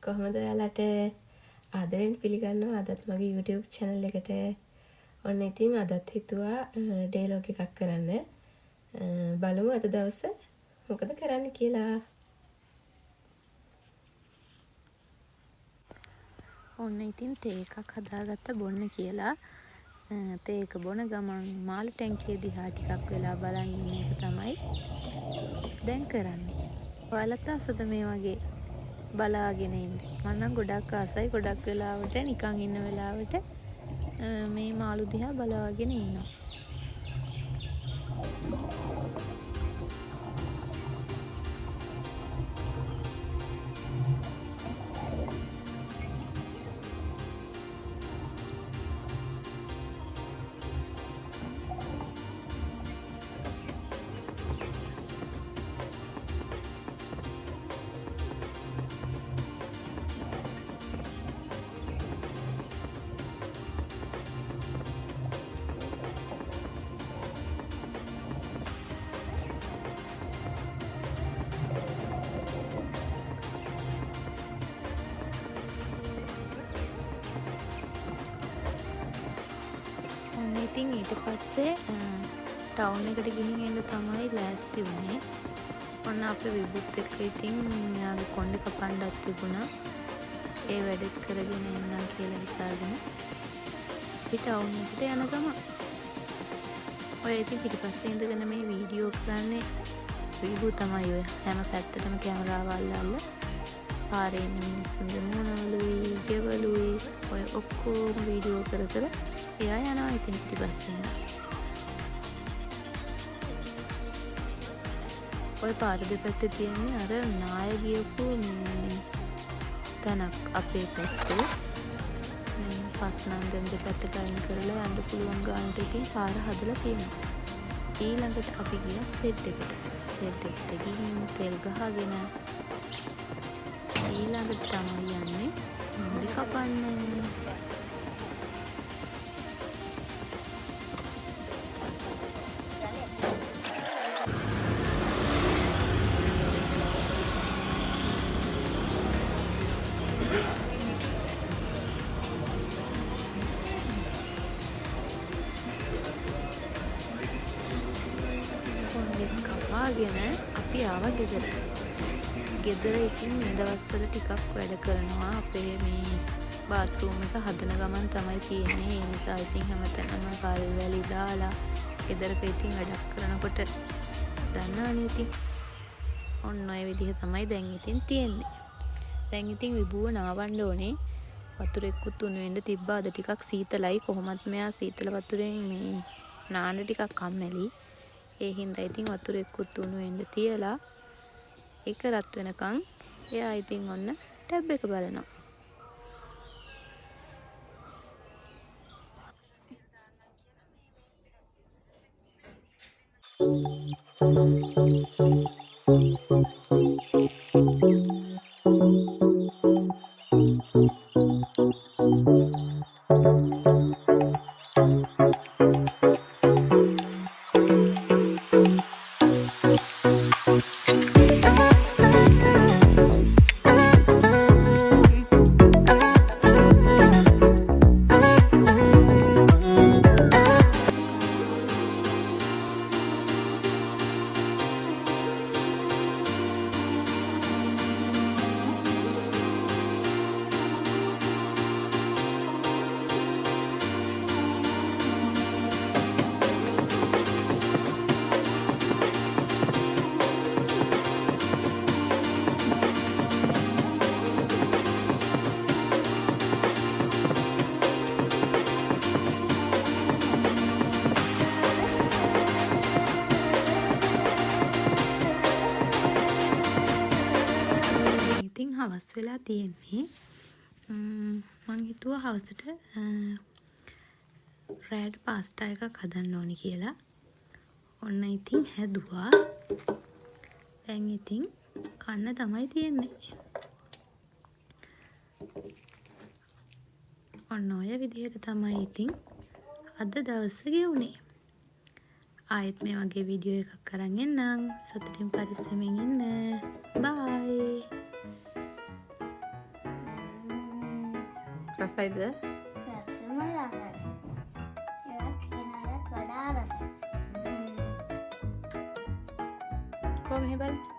කොහොමද ඔයාලට ආදරෙන් පිළිගන්නවා අදත් මගේ YouTube channel එකට. ඔන්න ඉතින් අදත් හිතුවා ඩයලොග් එකක් කරන්න. බලමු අද දවස මොකද කරන්න කියලා. ඔන්න ඉතින් තේ එකක් හදාගත්ත බොන්න කියලා. තේ එක බොන ගමන් මාළු ටැංකිය දිහා ටිකක් වෙලා බලන් ඉන්න එක තමයි දැන් කරන්නේ. ඔයාලත් අසද මේ වගේ බලාගෙන ඉන්න. මම නම් ගොඩක් ආසයි. ගොඩක් වෙලාවට නිකන් ඉන්න වෙලාවට මේ මාළු දිහා බලාගෙන ඉන්නවා. ඉතින් ඊට පස්සේ ටවුන් එකට ගිහින් එන්න තමයි ලෑස්ති වුණේ. ඔන්න අපේ විබුත් එක්ක ඉතින් යාගේ කොණ්ඩේ කපන්නත් තිබුණා. ඒ වැඩත් කරගෙන එන්නම් කියලා හිතාගෙන අපි ටවුන් එකට යන ගම. ඔය ඉතින් පිටිපස්සේ ඉඳගෙන මේ වීඩියෝ කරන්නේ විබු තමයි. ඔය හැම පැත්තටම කැමරාව අල්ලලා පාරේ ඉන්න මිනිස්සුන්ගේ මොනවලුයි ගෙවලුයි ඔය ඔක්කොම වීඩියෝ කර කර එයා යනවා ඉතින් පිටිපස්සෙන්. ඔය පාර දෙපැත්තේ තියෙන්නේ අර නාය ගියපු තැනක් අපේ පැත්තේ. මේ පස් නන්දෙන් දෙපැත්තට අයින් කරලා යන්න පුළුවන් ගානට ඉතින් පාර හදලා තියෙනවා. ඊළඟට අපි ගියා සෙට් එකට. සෙට් එකට ගිහින් තෙල් ගහගෙන ඊළඟට තමයි යන්නේ මුඩි කපන්න. කපාගෙන අපි ආවා ගෙදර. ගෙදර ඉතින් මේ දවස්වල ටිකක් වැඩ කරනවා. අපේ මේ බාත්රූම් එක හදන ගමන් තමයි තියෙන්නේ. ඒ නිසා ඉතින් හැමතැනම කාර්ය වැලි දාලා ගෙදරක ඉතින් වැඩක් කරනකොට දන්නවනේ ඉතින්. ඔන්න ඔය විදිහ තමයි දැන් ඉතින් තියෙන්නේ. දැන් ඉතින් විබුව නාවන්න ඕනේ. වතුරෙකුත් උණු වෙන්න තිබ්බා. අද ටිකක් සීතලයි. කොහොමත් මෙයා සීතල වතුරෙන් මේ නාන්න ටිකක් කම්මැලි. ඒ හින්දා ඉතින් වතුරෙකුත් උණු වෙන්න තියලා ඒක රත් වෙනකන් එයා ඉතින් ඔන්න ටැබ් එක බලනවා. හවස් වෙලා තියෙන්නේ. මං හිතුවා හවසට රෑට පාස්ටා එකක් හදන්න ඕනි කියලා. ඔන්න ඉතින් හැදුවා. දැන් ඉතින් කන්න තමයි තියෙන්නේ. ඔන්න ඔය විදිහට තමයි ඉතින් අද දවස ගෙවුනේ. ආයෙත් මේ වගේ වීඩියෝ එකක් කරන් එන්නම්. සතුටින් පරිස්සමෙන් ඉන්න. බයි. රසයිද? රසම රසයි. ඒක කිනාලත් වඩා රසයි. කොහොම බලන්න.